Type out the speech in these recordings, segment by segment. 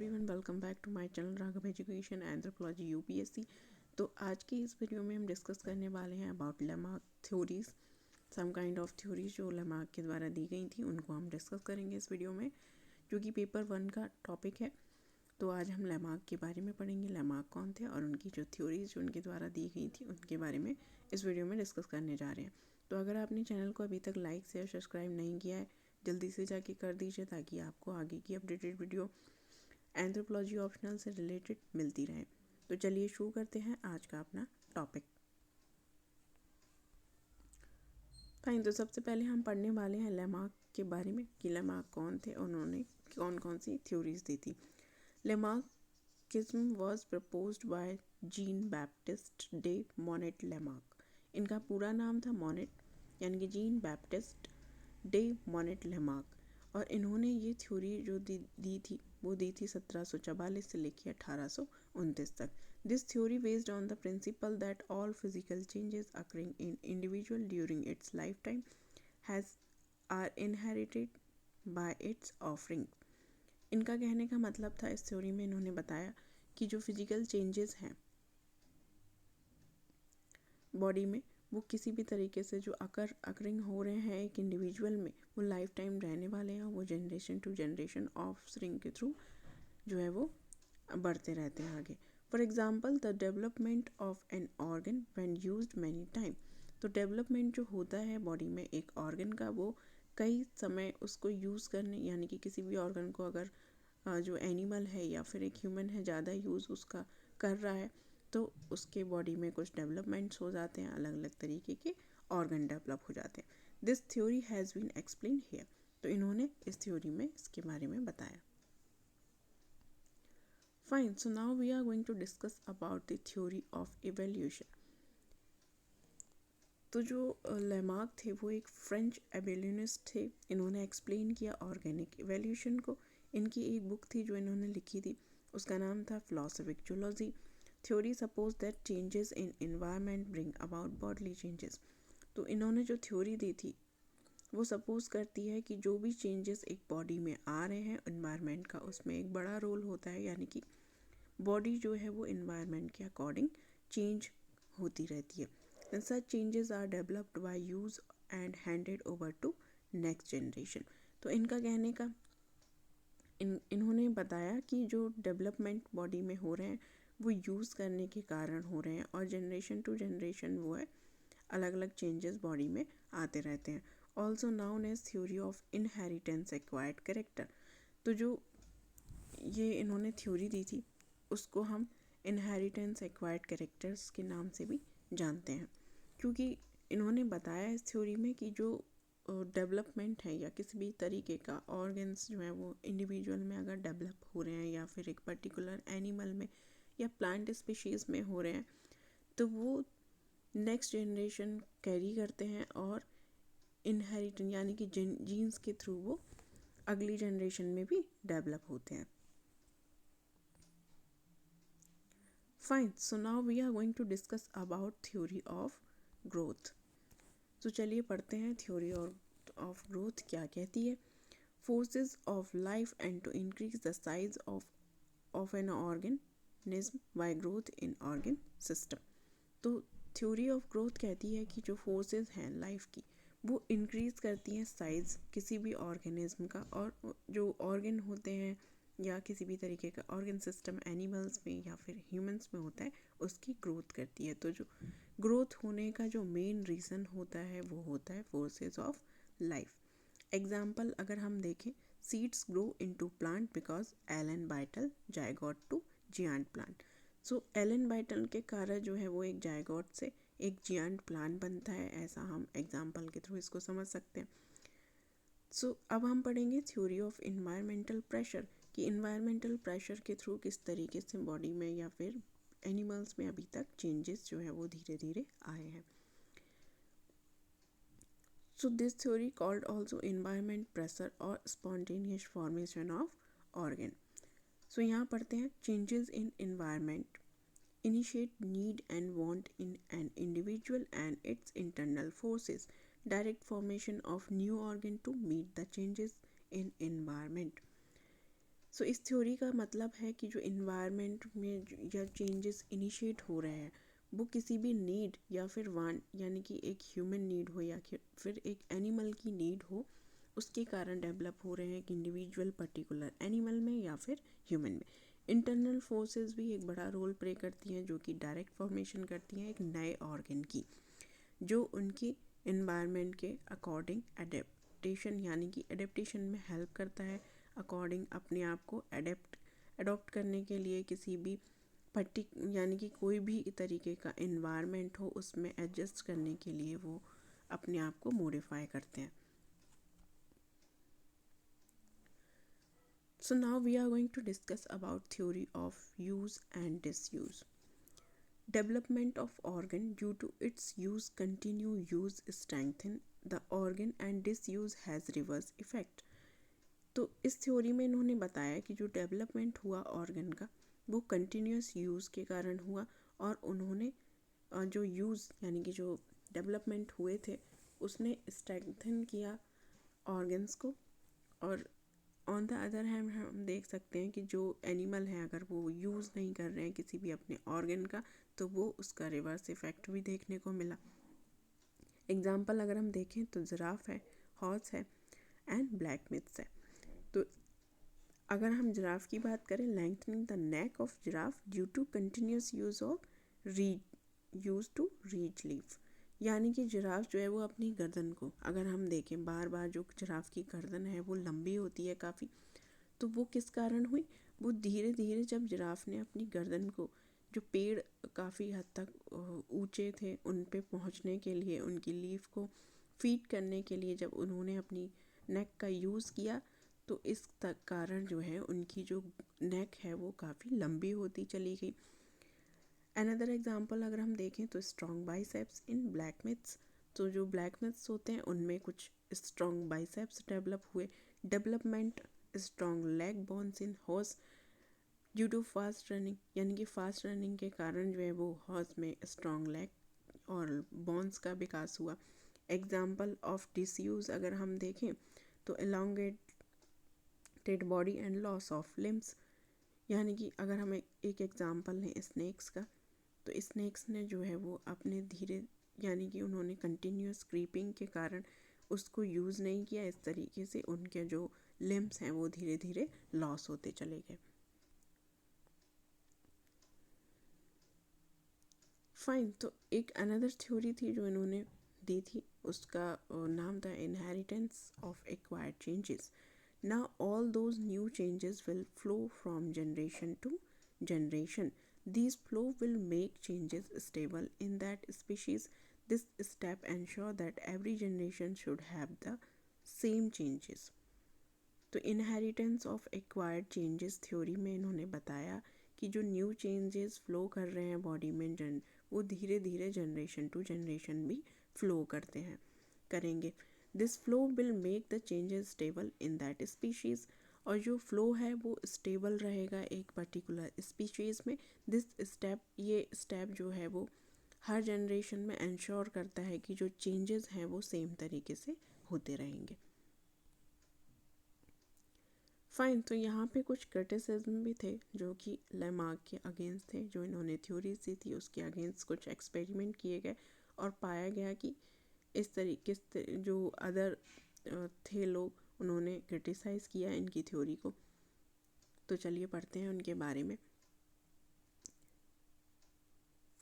Everyone, welcome back to my channel Raghav education anthropology UPSC. तो आज की इस वीडियो में हम डिस्कस करने वाले हैं about Lamarck theories, some kind of theories जो लेमार्क के द्वारा दी गई थी, उनको हम डिस्कस करेंगे इस वीडियो में, जो कि पेपर 1 का टॉपिक है। तो आज हम लेमार्क के बारे में पढ़ेंगे, लेमार्क कौन थे और उनकी जो थ्योरीज जो उनके द्वारा दी गई थी उनके बारे में इस वीडियो में डिस्कस करने जा रहे हैं। तो अगर आपने चैनल को अभी तक लाइक शेयर सब्सक्राइब नहीं किया है, जल्दी से जाके कर दीजिए ताकि आपको आगे की अपडेटेड वीडियो एंथ्रोपोलॉजी ऑप्शनल से रिलेटेड मिलती रहे। तो चलिए शुरू करते हैं आज का अपना टॉपिक। फाइन, तो सबसे पहले हम पढ़ने वाले हैं लेमार्क के बारे में कि लेमार्क कौन थे और उन्होंने कौन कौन सी थ्योरीज दी थी। Lamarckism was proposed by Jean Baptiste de Monet Lamarck. इनका पूरा नाम था मोनेट, यानी कि Jean Baptiste de Monet Lamarck, और इन्होंने ये थ्योरी जो दी थी वो दी थी 1744 से लेकर 1829 तक। This theory based on the principle that all physical changes occurring in individual during its life time has are inherited by its offering. इनका कहने का मतलब था, इस थ्योरी में इन्होंने बताया कि जो फिजिकल चेंजेस हैं बॉडी में, वो किसी भी तरीके से जो अकरिंग हो रहे हैं एक इंडिविजुअल में, वो लाइफ टाइम रहने वाले हैं। वो जनरेशन टू जनरेशन ऑफस्प्रिंग के थ्रू जो है वो बढ़ते रहते हैं आगे। For example, the development of an organ when used many time. तो डेवलपमेंट जो होता है बॉडी में एक ऑर्गन का, वो कई समय उसको यूज़ करने, यानी कि किसी भी ऑर्गन को अगर जो एनिमल है या फिर एक ह्यूमन है ज़्यादा यूज़ उसका कर रहा है, तो उसके बॉडी में कुछ डेवलपमेंट्स हो जाते हैं, अलग अलग तरीके के ऑर्गन डेवलप हो जाते हैं। This theory has been explain here. तो इन्होंने इस थ्योरी में इसके बारे में बताया। Fine, so now we are going to discuss about the theory of evolution. तो जो लेमार्क थे वो एक फ्रेंच एवोल्यूनिस्ट थे। इन्होंने एक्सप्लेन किया ऑर्गेनिक इवोल्यूशन को। इनकी एक बुक थी जो इन्होंने लिखी थी, उसका नाम था philosophic zoology. Theory suppose that changes in environment bring about bodily changes. तो इन्होंने जो थ्योरी दी थी वो सपोज करती है कि जो भी चेंजेस एक बॉडी में आ रहे हैं एनवायरनमेंट का, उसमें एक बड़ा रोल होता है, यानी कि बॉडी जो है वो एनवायरनमेंट के अकॉर्डिंग चेंज होती रहती है। And such changes are developed by use and handed over to next generation। तो इनका कहने का इन्होंने बताया कि जो डेवलपमेंट बॉडी में हो रहे हैं वो यूज़ करने के कारण हो रहे हैं, और जनरेशन टू जनरेशन वो है अलग अलग चेंजेस बॉडी में आते रहते हैं। Also known as theory of inheritance acquired character. तो जो ये इन्होंने थ्योरी दी थी उसको हम इनहेरिटेंस एक्वायर्ड कैरेक्टर्स के नाम से भी जानते हैं, क्योंकि इन्होंने बताया इस थ्योरी में कि जो डेवलपमेंट है या किसी भी तरीके का ऑर्गन्स जो है वो इंडिविजुअल में अगर डेवलप हो रहे हैं या फिर एक पर्टिकुलर एनिमल में या प्लांट स्पीशीज़ में हो रहे हैं, तो वो नेक्स्ट जनरेशन कैरी करते हैं और इनहेरिट यानी कि जीन्स के थ्रू वो अगली जनरेशन में भी डेवलप होते हैं। Fine, so now we are going to discuss about theory of growth. तो चलिए पढ़ते हैं थ्योरी ऑफ ग्रोथ क्या कहती है। Forces of life and to increase the size of an organism by growth in organ system. तो theory of growth कहती है कि जो फोर्सेस हैं लाइफ की, वो इंक्रीज करती हैं साइज किसी भी ऑर्गेनिज्म का, और जो ऑर्गन होते हैं या किसी भी तरीके का ऑर्गन सिस्टम एनिमल्स में या फिर ह्यूमंस में होता है, उसकी ग्रोथ करती है। तो जो ग्रोथ होने का जो मेन रीज़न होता है वो होता है फोर्सेस ऑफ लाइफ। एग्जाम्पल अगर हम देखें, seeds grow into plant because elan vital zygote to giant plant. So elan vital के कारण जो है वो एक जायगोट से एक जियांट प्लांट बनता है, ऐसा हम एग्जाम्पल के थ्रू इसको समझ सकते हैं। सो अब हम पढ़ेंगे थ्योरी ऑफ इन्वायरमेंटल प्रेशर, कि इन्वायरमेंटल प्रेशर के थ्रू किस तरीके से बॉडी में या फिर एनिमल्स में अभी तक चेंजेस जो है वो धीरे धीरे आए हैं। So this theory called also environment pressure और स्पॉन्टेनियस फॉर्मेशन ऑफ ऑर्गन। सो यहाँ पढ़ते हैं, changes in environment initiate need and want in an individual and its internal forces direct formation of new organ to meet the changes in environment। सो इस theory का मतलब है कि जो इन्वायरमेंट में या चेंजेस इनिशिएट हो रहे हैं वो किसी भी नीड या फिर वांट, यानी कि एक ह्यूमन नीड हो या फिर एक एनिमल की नीड हो, उसके कारण डेवलप हो रहे हैं एक इंडिविजुअल पर्टिकुलर एनिमल में या फिर ह्यूमन में। इंटरनल फोर्सेस भी एक बड़ा रोल प्ले करती हैं जो कि डायरेक्ट फॉर्मेशन करती हैं एक नए ऑर्गन की, जो उनकी इन्वायरमेंट के अकॉर्डिंग एडेप्टेशन यानी कि एडेप्टेशन में हेल्प करता है, अकॉर्डिंग अपने आप को अडॉप्ट करने के लिए किसी भी यानी कि कोई भी तरीके का इन्वायरमेंट हो उसमें एडजस्ट करने के लिए वो अपने आप को मॉडिफाई करते हैं। So now we are going to discuss about theory of use and disuse. Development of organ due to its use, continue use strengthen the organ and disuse has reverse effect. तो इस थ्योरी में इन्होंने बताया कि जो डेवलपमेंट हुआ organ का वो कंटिन्यूस यूज़ के कारण हुआ, और उन्होंने जो यूज़ यानी कि जो डेवलपमेंट हुए थे उसने स्ट्रेंथन किया ऑर्गन्स को। और ऑन द अदर हैंड हम देख सकते हैं कि जो एनिमल हैं अगर वो यूज़ नहीं कर रहे हैं किसी भी अपने ऑर्गन का तो वो उसका रिवर्स इफ़ेक्ट भी देखने को मिला। एग्जाम्पल अगर हम देखें तो जिराफ है, हॉर्स है एंड ब्लैक मिथ्स है। तो अगर हम जिराफ की बात करें, lengthening the neck of giraffe due to continuous use to reach leaf, यानी कि जिराफ जो है वो अपनी गर्दन को अगर हम देखें बार बार जो जिराफ की गर्दन है वो लंबी होती है काफ़ी, तो वो किस कारण हुई, वो धीरे धीरे जब जिराफ ने अपनी गर्दन को, जो पेड़ काफ़ी हद तक ऊंचे थे उन पे पहुंचने के लिए उनकी लीफ को फीड करने के लिए जब उन्होंने अपनी नेक का यूज़ किया तो इस कारण जो है उनकी जो नेक है वो काफ़ी लंबी होती चली गई। अनदर एग्जांपल अगर हम देखें तो strong biceps in blacksmiths, तो जो ब्लैक मिथ्स होते हैं उनमें कुछ स्ट्रॉन्ग बाइसेप्स डेवलप हुए। Development strong leg bones in horse due to fast running, यानी कि फास्ट रनिंग के कारण जो है वो हॉर्स में स्ट्रॉन्ग लेग और बोन्स का विकास हुआ। एग्जाम्पल ऑफ डिसयूज अगर हम देखें तो elongated body and loss of limbs, यानी कि अगर हम एक एग्जाम्पल लें स्नेक्स का, तो स्नेक्स ने जो है वो अपने धीरे यानी कि उन्होंने कंटिन्यूस क्रीपिंग के कारण उसको यूज़ नहीं किया, इस तरीके से उनके जो लिम्स हैं वो धीरे धीरे लॉस होते चले गए। फाइन, तो एक अनदर थ्योरी थी जो इन्होंने दी थी, उसका नाम था inheritance of acquired changes. Now all those new changes will flow from generation to generation. These flow will make changes stable in that species. This step ensure that every generation should have the same changes. तो inheritance of acquired changes theory में इन्होंने बताया कि जो new changes flow कर रहे हैं body में वो धीरे धीरे जनरेशन टू जनरेशन भी फ्लो करेंगे। This flow will make the changes stable in that species, और जो फ्लो है वो स्टेबल रहेगा एक पर्टिकुलर स्पीशीज़ में। ये स्टेप जो है वो हर जनरेशन में इंश्योर करता है कि जो चेंजेस हैं वो सेम तरीके से होते रहेंगे। फाइन, तो यहाँ पे कुछ क्रिटिसिज्म भी थे जो कि लेमार्क के अगेंस्ट थे, जो इन्होंने थ्योरीज दी थी उसके अगेंस्ट कुछ एक्सपेरिमेंट किए गए और पाया गया कि इस तरीके से जो अदर थे लोग उन्होंने क्रिटिसाइज़ किया इनकी थ्योरी को। तो चलिए पढ़ते हैं उनके बारे में।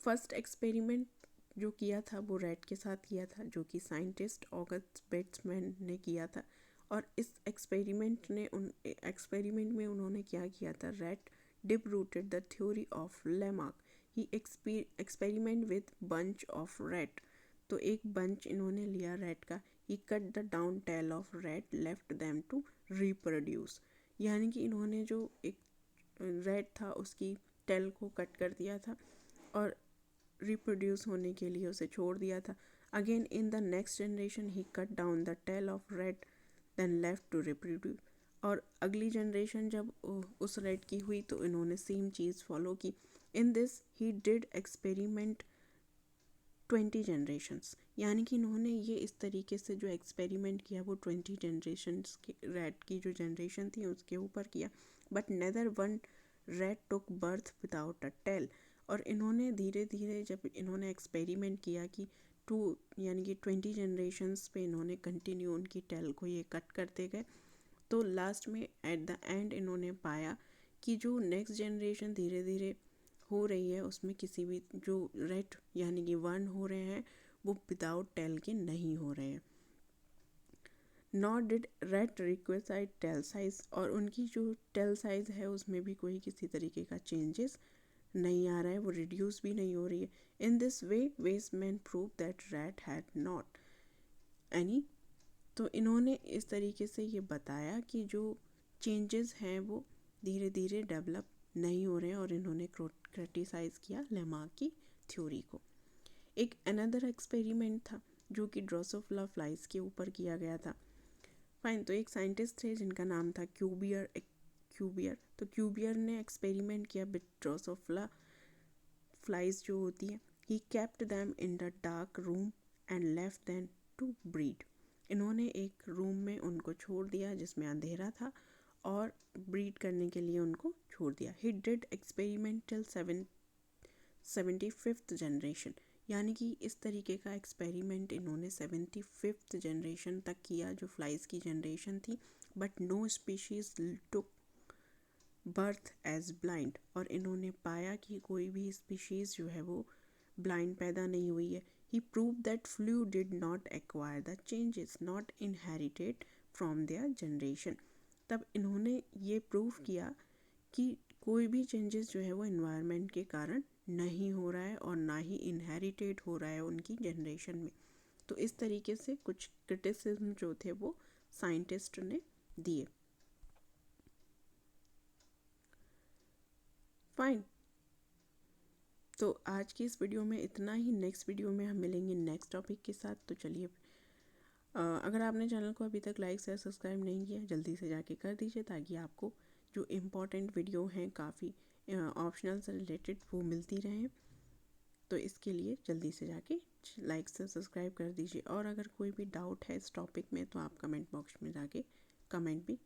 फर्स्ट एक्सपेरिमेंट जो किया था वो रैट के साथ किया था, जो कि साइंटिस्ट ऑगस्ट बेट्समैन ने किया था। और इस एक्सपेरिमेंट में उन्होंने क्या किया था, rat dip rooted the theory of Lamarck. He experiment with bunch of rat, तो एक बंच इन्होंने लिया रैट का। He cut the down tail of rat left them to reproduce, यानी कि इन्होंने जो एक रैट था उसकी टेल को कट कर दिया था और रिप्रोड्यूस होने के लिए उसे छोड़ दिया था। Again in the next generation he cut down the tail of rat then left to reproduce, और अगली जनरेशन जब उस रैट की हुई तो इन्होंने सेम चीज़ फॉलो की। In this he did experiment 20 generations, यानी कि इन्होंने ये इस तरीके से जो एक्सपेरिमेंट किया वो 20 जनरेशन्स के रैट की जो जनरेशन थी उसके ऊपर किया। But neither one rat took birth without a tail. और इन्होंने धीरे धीरे जब इन्होंने एक्सपेरिमेंट किया कि 20 जनरेशन्स पे इन्होंने कंटिन्यू उनकी टेल को ये कट करते गए, तो लास्ट में एट द एंड इन्होंने पाया कि जो नेक्स्ट जनरेशन धीरे धीरे हो रही है उसमें किसी भी जो रेट यानी कि वन हो रहे हैं वो विदाउट टेल के नहीं हो रहे हैं। Not did rat requisite tail size, और उनकी जो टेल साइज है उसमें भी कोई किसी तरीके का चेंजेस नहीं आ रहा है, वो रिड्यूस भी नहीं हो रही है। In this way Westman prove that rat had not any. तो इन्होंने इस तरीके से ये बताया कि जो चेंजेस हैं वो धीरे धीरे डेवलप नहीं हो रहे हैं, और इन्होंने क्रिटिसाइज़ किया लेमार्क की थ्योरी को। एक अनदर एक्सपेरिमेंट था जो कि ड्रोसोफिला फ्लाइज के ऊपर किया गया था। फाइन, तो एक साइंटिस्ट थे जिनका नाम था क्यूबियर। तो क्यूबियर ने एक्सपेरिमेंट किया विद ड्रोसोफिला फ्लाइज जो होती है। He kept them in the dark room and left them to breed. इन्होंने एक रूम में उनको छोड़ दिया जिसमें अंधेरा था और ब्रीड करने के लिए उनको छोड़ दिया। He did experiment till 75th generation, यानी कि इस तरीके का एक्सपेरिमेंट इन्होंने 75th जनरेशन तक किया जो फ्लाइज की जनरेशन थी। But no species took birth as blind, और इन्होंने पाया कि कोई भी स्पीशीज़ जो है वो ब्लाइंड पैदा नहीं हुई है। He prove that flu did not acquire the changes not inherited from their generation. तब इन्होंने ये प्रूव किया कि कोई भी चेंजेस जो है वो इन्वायरमेंट के कारण नहीं हो रहा है और ना ही इनहेरिटेड हो रहा है उनकी जनरेशन में। तो इस तरीके से कुछ क्रिटिसिज्म जो थे वो साइंटिस्ट ने दिए। फाइन, तो आज की इस वीडियो में इतना ही। नेक्स्ट वीडियो में हम मिलेंगे नेक्स्ट टॉपिक के साथ। तो चलिए, अगर आपने चैनल को अभी तक लाइक शेयर सब्सक्राइब नहीं किया जल्दी से जाके कर दीजिए, ताकि आपको जो इम्पोर्टेंट वीडियो हैं काफ़ी ऑप्शनल से रिलेटेड वो मिलती रहें। तो इसके लिए जल्दी से जाके लाइक से सब्सक्राइब कर दीजिए, और अगर कोई भी डाउट है इस टॉपिक में तो आप कमेंट बॉक्स में जाके कमेंट भी